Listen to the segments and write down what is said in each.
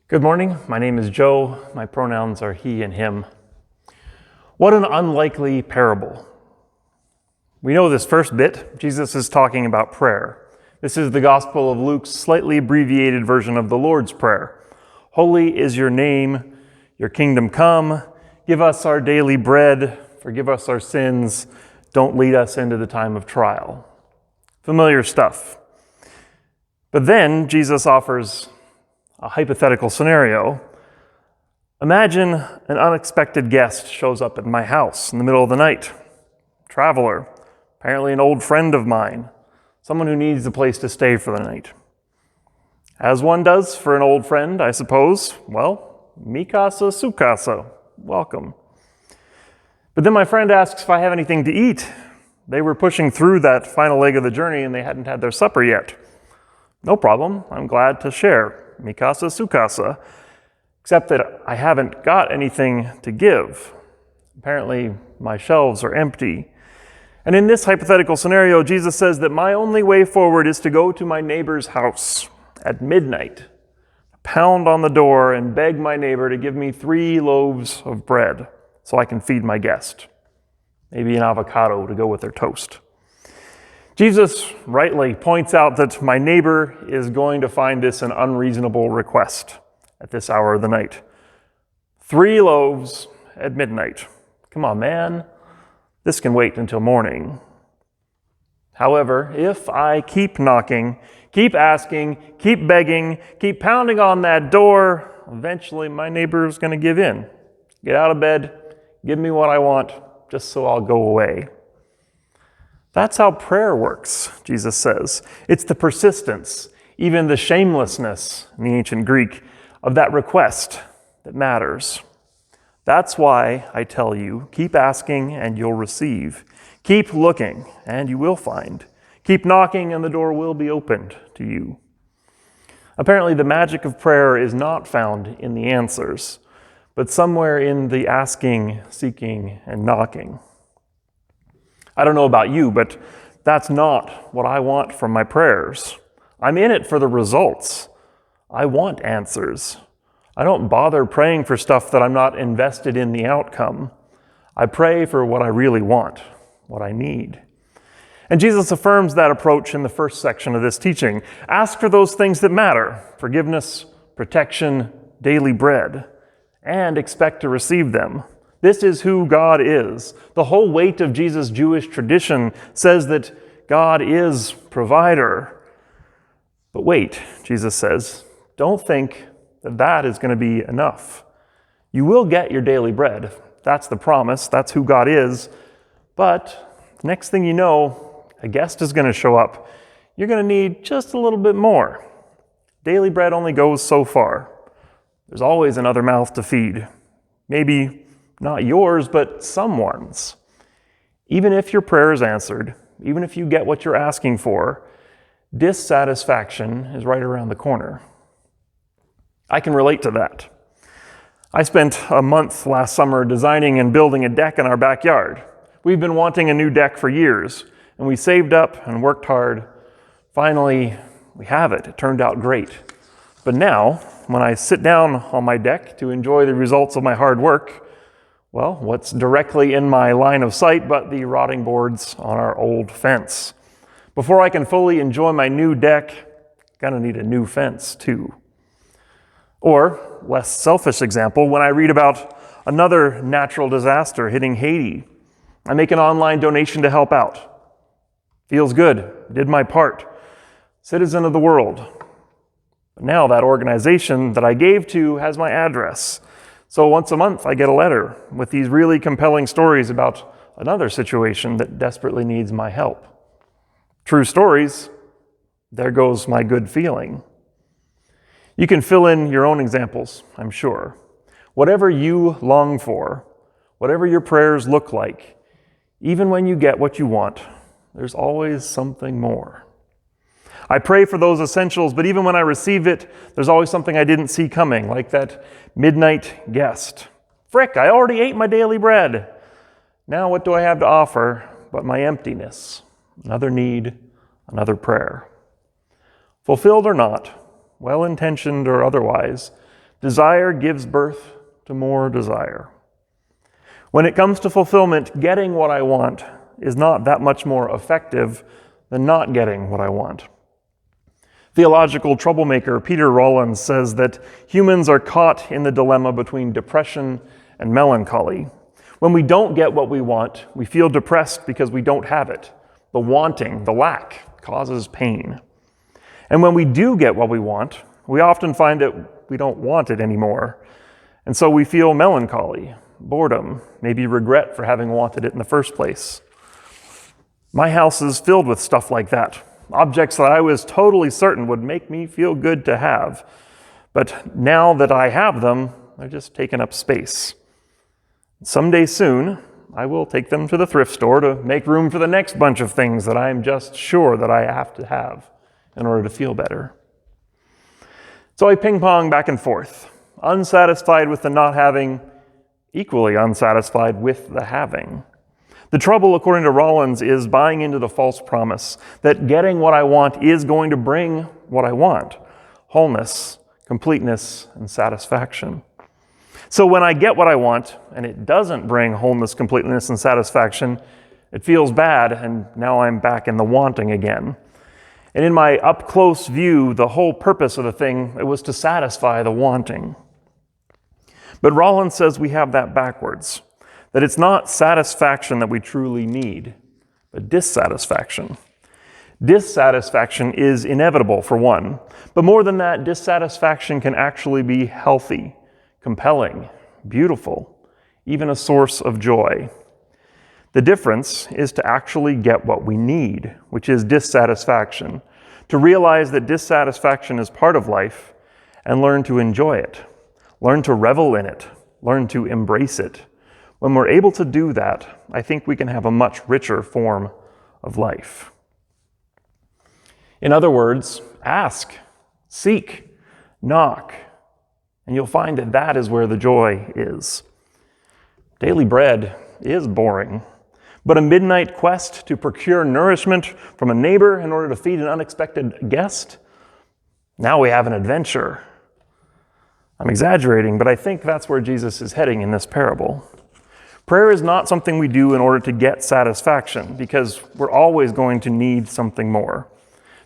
Good morning. My name is Joe. My pronouns are he and him. What an unlikely parable. We know this first bit. Jesus is talking about prayer. This is the Gospel of Luke's slightly abbreviated version of the Lord's Prayer. Holy is your name, your kingdom come. Give us our daily bread. Forgive us our sins. Don't lead us into the time of trial. Familiar stuff. But then Jesus offers a hypothetical scenario. Imagine an unexpected guest shows up at my house in the middle of the night. Traveler, apparently an old friend of mine, someone who needs a place to stay for the night. As one does for an old friend, I suppose, well, mi casa, su casa, welcome. But then my friend asks if I have anything to eat. They were pushing through that final leg of the journey and they hadn't had their supper yet. No problem, I'm glad to share. Mi casa, su casa, except that I haven't got anything to give. Apparently, my shelves are empty. And in this hypothetical scenario, Jesus says that my only way forward is to go to my neighbor's house at midnight, pound on the door, and beg my neighbor to give me 3 loaves of bread so I can feed my guest. Maybe an avocado to go with their toast. Jesus rightly points out that my neighbor is going to find this an unreasonable request at this hour of the night. 3 loaves at midnight. Come on, man. This can wait until morning. However, if I keep knocking, keep asking, keep begging, keep pounding on that door, eventually my neighbor is going to give in. Get out of bed, give me what I want, just so I'll go away. That's how prayer works, Jesus says. It's the persistence, even the shamelessness in the ancient Greek, of that request that matters. That's why I tell you, keep asking and you'll receive. Keep looking and you will find. Keep knocking and the door will be opened to you. Apparently, the magic of prayer is not found in the answers, but somewhere in the asking, seeking, and knocking. I don't know about you, but that's not what I want from my prayers. I'm in it for the results. I want answers. I don't bother praying for stuff that I'm not invested in the outcome. I pray for what I really want, what I need. And Jesus affirms that approach in the first section of this teaching. Ask for those things that matter: forgiveness, protection, daily bread, and expect to receive them. This is who God is. The whole weight of Jesus' Jewish tradition says that God is provider. But wait, Jesus says, don't think that that is going to be enough. You will get your daily bread. That's the promise. That's who God is. But next thing you know, a guest is going to show up. You're going to need just a little bit more. Daily bread only goes so far. There's always another mouth to feed. Maybe not yours, but someone's. Even if your prayer is answered, even if you get what you're asking for, dissatisfaction is right around the corner. I can relate to that. I spent a month last summer designing and building a deck in our backyard. We've been wanting a new deck for years, and we saved up and worked hard. Finally, we have it. It turned out great. But now, when I sit down on my deck to enjoy the results of my hard work, well, what's directly in my line of sight but the rotting boards on our old fence? Before I can fully enjoy my new deck, I'm gonna need a new fence too. Or, less selfish example, when I read about another natural disaster hitting Haiti, I make an online donation to help out. Feels good, did my part. Citizen of the world. But now that organization that I gave to has my address. So once a month, I get a letter with these really compelling stories about another situation that desperately needs my help. True stories, there goes my good feeling. You can fill in your own examples, I'm sure. Whatever you long for, whatever your prayers look like, even when you get what you want, there's always something more. I pray for those essentials, but even when I receive it, there's always something I didn't see coming, like that midnight guest. Frick, I already ate my daily bread. Now what do I have to offer but my emptiness? Another need, another prayer. Fulfilled or not, well-intentioned or otherwise, Desire gives birth to more desire. When it comes to fulfillment, getting what I want is not that much more effective than not getting what I want. Theological troublemaker Peter Rollins says that humans are caught in the dilemma between depression and melancholy. When we don't get what we want, we feel depressed because we don't have it. The wanting, the lack, causes pain. And when we do get what we want, we often find that we don't want it anymore. And so we feel melancholy, boredom, maybe regret for having wanted it in the first place. My house is filled with stuff like that. Objects that I was totally certain would make me feel good to have. But now that I have them, they're just taking up space. Someday soon, I will take them to the thrift store to make room for the next bunch of things that I'm just sure that I have to have in order to feel better. So I ping-pong back and forth, unsatisfied with the not having, equally unsatisfied with the having. The trouble, according to Rollins, is buying into the false promise that getting what I want is going to bring what I want: wholeness, completeness, and satisfaction. So when I get what I want and it doesn't bring wholeness, completeness, and satisfaction, it feels bad, and now I'm back in the wanting again. And in my up-close view, the whole purpose of the thing, it was to satisfy the wanting. But Rollins says we have that backwards. That it's not satisfaction that we truly need, but dissatisfaction. Dissatisfaction is inevitable, for one. But more than that, dissatisfaction can actually be healthy, compelling, beautiful, even a source of joy. The difference is to actually get what we need, which is dissatisfaction, to realize that dissatisfaction is part of life and learn to enjoy it, learn to revel in it, learn to embrace it. When we're able to do that, I think we can have a much richer form of life. In other words, ask, seek, knock, and you'll find that that is where the joy is. Daily bread is boring, but a midnight quest to procure nourishment from a neighbor in order to feed an unexpected guest? Now we have an adventure. I'm exaggerating, but I think that's where Jesus is heading in this parable. Prayer is not something we do in order to get satisfaction, because we're always going to need something more.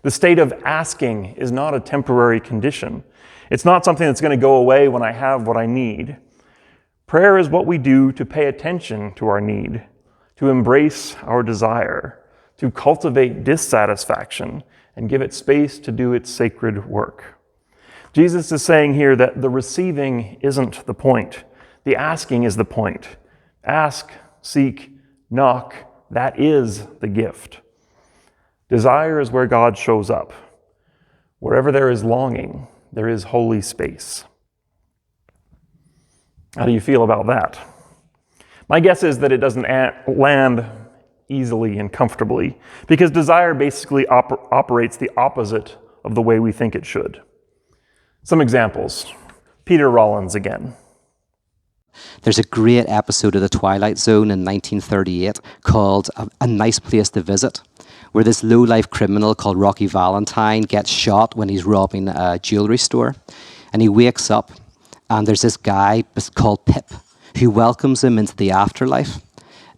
The state of asking is not a temporary condition. It's not something that's going to go away when I have what I need. Prayer is what we do to pay attention to our need, to embrace our desire, to cultivate dissatisfaction and give it space to do its sacred work. Jesus is saying here that the receiving isn't the point. The asking is the point. Ask, seek, knock, that is the gift. Desire is where God shows up. Wherever there is longing, there is holy space. How do you feel about that? My guess is that it doesn't land easily and comfortably, because desire basically operates the opposite of the way we think it should. Some examples. Peter Rollins again. There's a great episode of The Twilight Zone in 1938 called A Nice Place to Visit, where this low-life criminal called Rocky Valentine gets shot when he's robbing a jewelry store. And he wakes up, and there's this guy called Pip who welcomes him into the afterlife.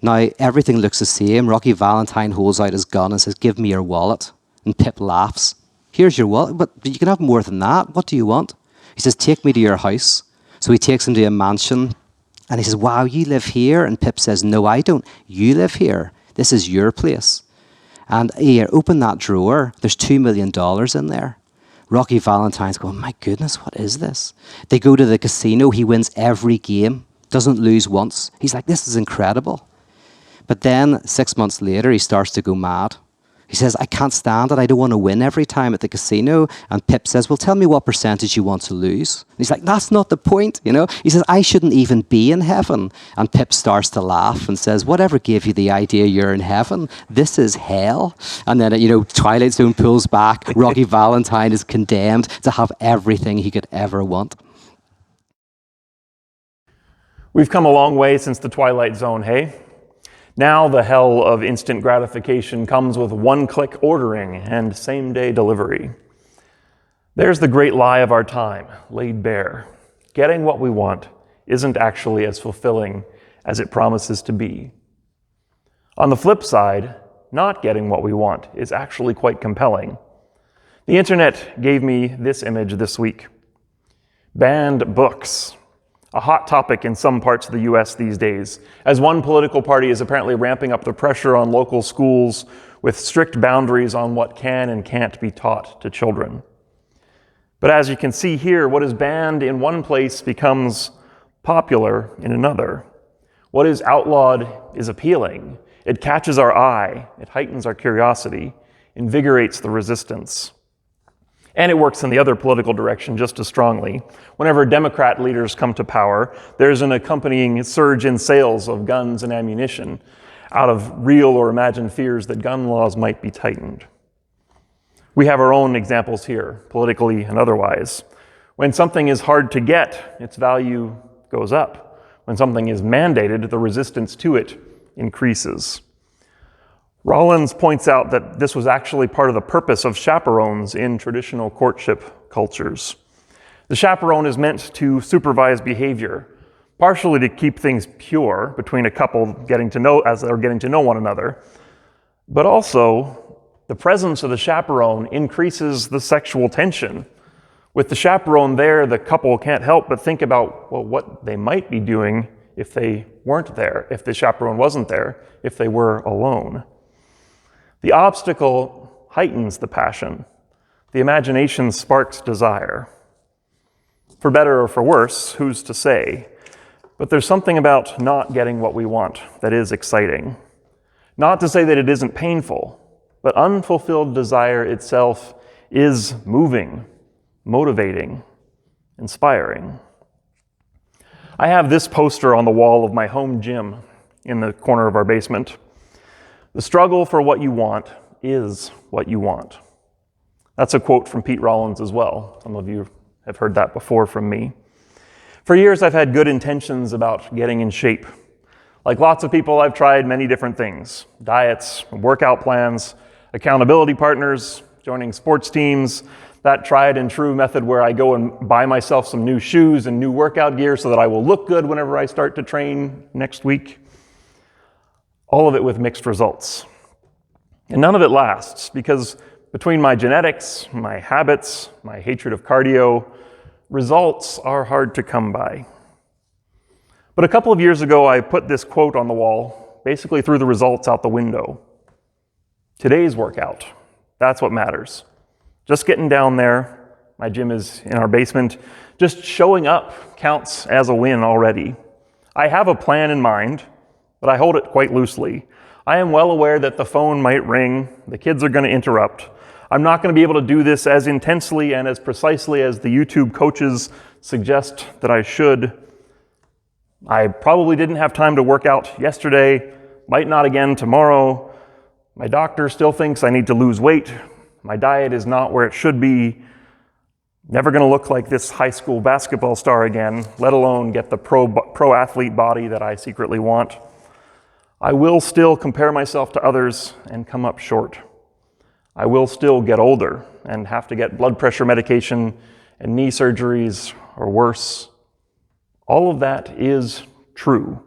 Now, everything looks the same. Rocky Valentine holds out his gun and says, "Give me your wallet." And Pip laughs. "Here's your wallet, but you can have more than that. What do you want?" He says, "Take me to your house." So he takes him to a mansion. And he says, "Wow, you live here?" And Pip says, "No, I don't. You live here. This is your place." And here, open that drawer. There's $2 million in there. Rocky Valentine's going, "My goodness, what is this?" They go to the casino. He wins every game, doesn't lose once. He's like, "This is incredible." But then 6 months later, he starts to go mad. He says, "I can't stand it. I don't want to win every time at the casino." And Pip says, "Well, tell me what percentage you want to lose." And he's like, "That's not the point, you know." He says, "I shouldn't even be in heaven." And Pip starts to laugh and says, "Whatever gave you the idea you're in heaven? This is hell." And then, Twilight Zone pulls back. Rocky Valentine is condemned to have everything he could ever want. We've come a long way since the Twilight Zone, hey? Now the hell of instant gratification comes with one-click ordering and same-day delivery. There's the great lie of our time, laid bare. getting what we want isn't actually as fulfilling as it promises to be. On the flip side, not getting what we want is actually quite compelling. The internet gave me this image this week. Banned books, a hot topic in some parts of the US these days, as one political party is apparently ramping up the pressure on local schools with strict boundaries on what can and can't be taught to children. But as you can see here, what is banned in one place becomes popular in another. What is outlawed is appealing. It catches our eye, it heightens our curiosity, invigorates the resistance. And it works in the other political direction just as strongly. Whenever Democrat leaders come to power, there's an accompanying surge in sales of guns and ammunition out of real or imagined fears that gun laws might be tightened. We have our own examples here, politically and otherwise. When something is hard to get, its value goes up. When something is mandated, the resistance to it increases. Rollins points out that this was actually part of the purpose of chaperones in traditional courtship cultures. The chaperone is meant to supervise behavior, partially to keep things pure between a couple getting to know one another, but also the presence of the chaperone increases the sexual tension. With the chaperone there, the couple can't help but think about, well, what they might be doing if they weren't there, if the chaperone wasn't there, if they were alone. The obstacle heightens the passion. The imagination sparks desire. For better or for worse, who's to say? But there's something about not getting what we want that is exciting. Not to say that it isn't painful, but unfulfilled desire itself is moving, motivating, inspiring. I have this poster on the wall of my home gym in the corner of our basement. The struggle for what you want is what you want. That's a quote from Pete Rollins as well. Some of you have heard that before from me. For years, I've had good intentions about getting in shape. Like lots of people, I've tried many different things: diets, workout plans, accountability partners, joining sports teams, that tried and true method where I go and buy myself some new shoes and new workout gear so that I will look good whenever I start to train next week. All of it with mixed results. And none of it lasts, because between my genetics, my habits, my hatred of cardio, results are hard to come by. But a couple of years ago, I put this quote on the wall, basically threw the results out the window. Today's workout, that's what matters. Just getting down there, my gym is in our basement, just showing up counts as a win already. I have a plan in mind, but I hold it quite loosely. I am well aware that the phone might ring, the kids are going to interrupt. I'm not going to be able to do this as intensely and as precisely as the YouTube coaches suggest that I should. I probably didn't have time to work out yesterday, might not again tomorrow. My doctor still thinks I need to lose weight. My diet is not where it should be. Never going to look like this high school basketball star again, let alone get the pro athlete body that I secretly want. I will still compare myself to others and come up short. I will still get older and have to get blood pressure medication and knee surgeries or worse. All of that is true.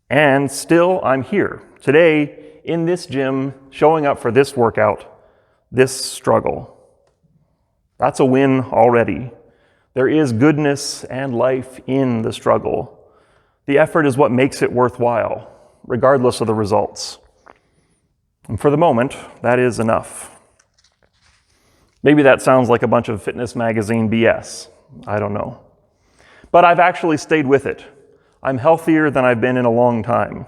And still, I'm here today in this gym, showing up for this workout, this struggle. That's a win already. There is goodness and life in the struggle. The effort is what makes it worthwhile, regardless of the results. And for the moment, that is enough. Maybe that sounds like a bunch of fitness magazine BS. I don't know. But I've actually stayed with it. I'm healthier than I've been in a long time.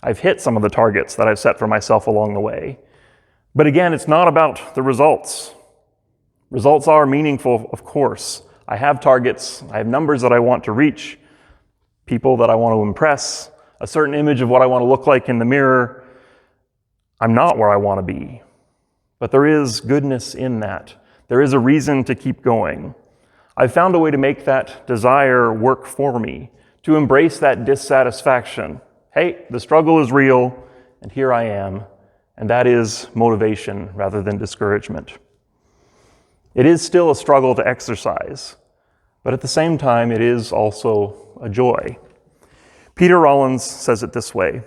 I've hit some of the targets that I've set for myself along the way. But again, it's not about the results. Results are meaningful, of course. I have targets, I have numbers that I want to reach, people that I want to impress, a certain image of what I want to look like in the mirror. I'm not where I want to be. But there is goodness in that. There is a reason to keep going. I've found a way to make that desire work for me, to embrace that dissatisfaction. Hey, the struggle is real, and here I am. And that is motivation rather than discouragement. It is still a struggle to exercise, but at the same time, it is also a joy. Peter Rollins says it this way.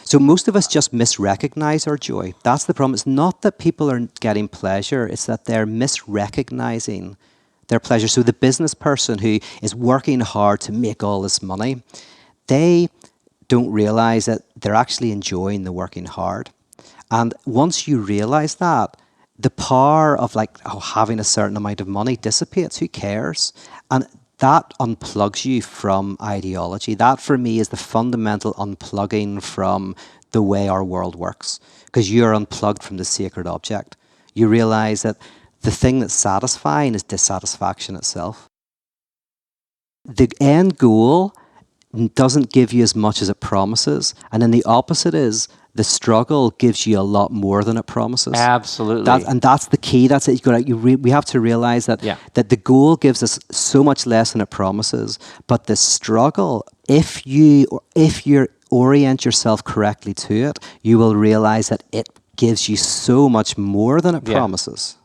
So most of us just misrecognize our joy. That's the problem. It's not that people are getting pleasure, it's that they're misrecognizing their pleasure. So the business person who is working hard to make all this money, they don't realize that they're actually enjoying the working hard. And once you realize that, the power of having a certain amount of money dissipates. Who cares? And that unplugs you from ideology. That, for me, is the fundamental unplugging from the way our world works, because you're unplugged from the sacred object. You realize that the thing that's satisfying is dissatisfaction itself. The end goal doesn't give you as much as it promises, and then the opposite is the struggle gives you a lot more than it promises. Absolutely. And that's the key. That's it. We have to realize that that the goal gives us so much less than it promises, but the struggle, if you orient yourself correctly to it, you will realize that it gives you so much more than it promises.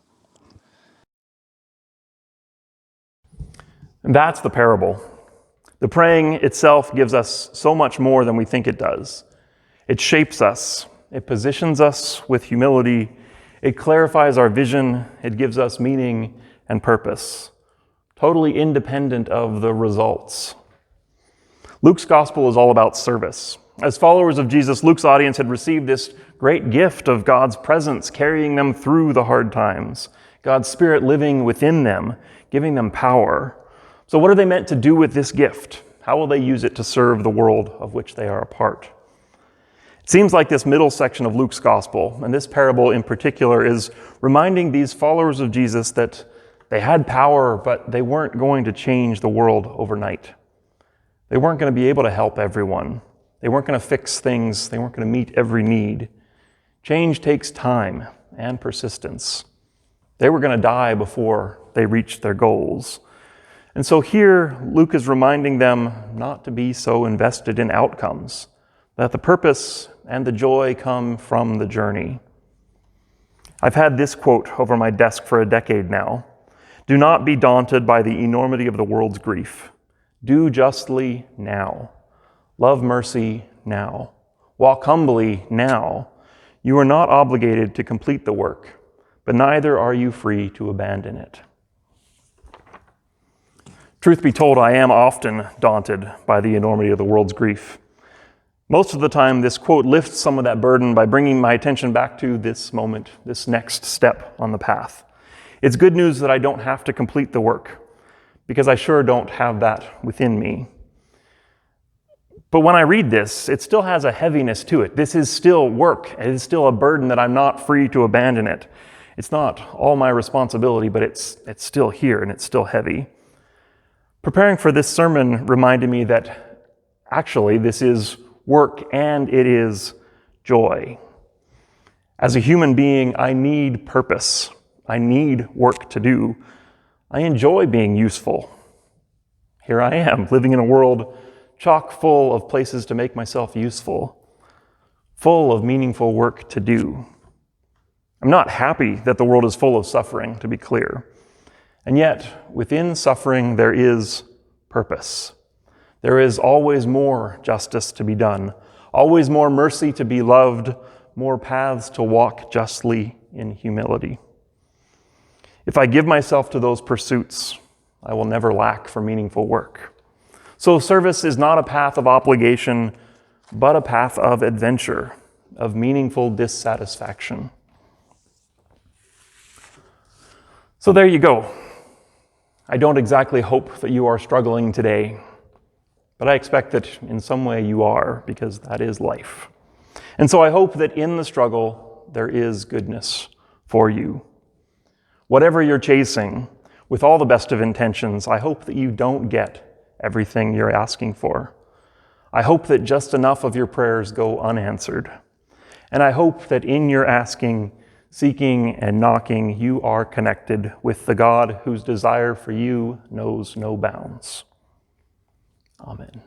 And that's the parable. The praying itself gives us so much more than we think it does. It shapes us. It positions us with humility. It clarifies our vision. It gives us meaning and purpose, totally independent of the results. Luke's gospel is all about service. As followers of Jesus, Luke's audience had received this great gift of God's presence, carrying them through the hard times, God's Spirit living within them, giving them power. So what are they meant to do with this gift? How will they use it to serve the world of which they are a part? It seems like this middle section of Luke's gospel, and this parable in particular, is reminding these followers of Jesus that they had power, but they weren't going to change the world overnight. They weren't going to be able to help everyone. They weren't going to fix things. They weren't going to meet every need. Change takes time and persistence. They were going to die before they reached their goals. And so here, Luke is reminding them not to be so invested in outcomes, that the purpose and the joy come from the journey. I've had this quote over my desk for a decade now. Do not be daunted by the enormity of the world's grief. Do justly now. Love mercy now. Walk humbly now. You are not obligated to complete the work, but neither are you free to abandon it. Truth be told, I am often daunted by the enormity of the world's grief. Most of the time, this quote lifts some of that burden by bringing my attention back to this moment, this next step on the path. It's good news that I don't have to complete the work, because I sure don't have that within me. But when I read this, it still has a heaviness to it. This is still work. It is still a burden that I'm not free to abandon it. It's not all my responsibility, but it's still here and it's still heavy. Preparing for this sermon reminded me that actually this is work and it is joy. As a human being, I need purpose. I need work to do. I enjoy being useful. Here I am, living in a world chock full of places to make myself useful, full of meaningful work to do. I'm not happy that the world is full of suffering, to be clear. And yet, within suffering, there is purpose. There is always more justice to be done, always more mercy to be loved, more paths to walk justly in humility. If I give myself to those pursuits, I will never lack for meaningful work. So service is not a path of obligation, but a path of adventure, of meaningful dissatisfaction. So there you go. I don't exactly hope that you are struggling today, but I expect that in some way you are, because that is life. And so I hope that in the struggle, there is goodness for you. Whatever you're chasing, with all the best of intentions, I hope that you don't get everything you're asking for. I hope that just enough of your prayers go unanswered. And I hope that in your asking, seeking, and knocking, you are connected with the God whose desire for you knows no bounds. Amen.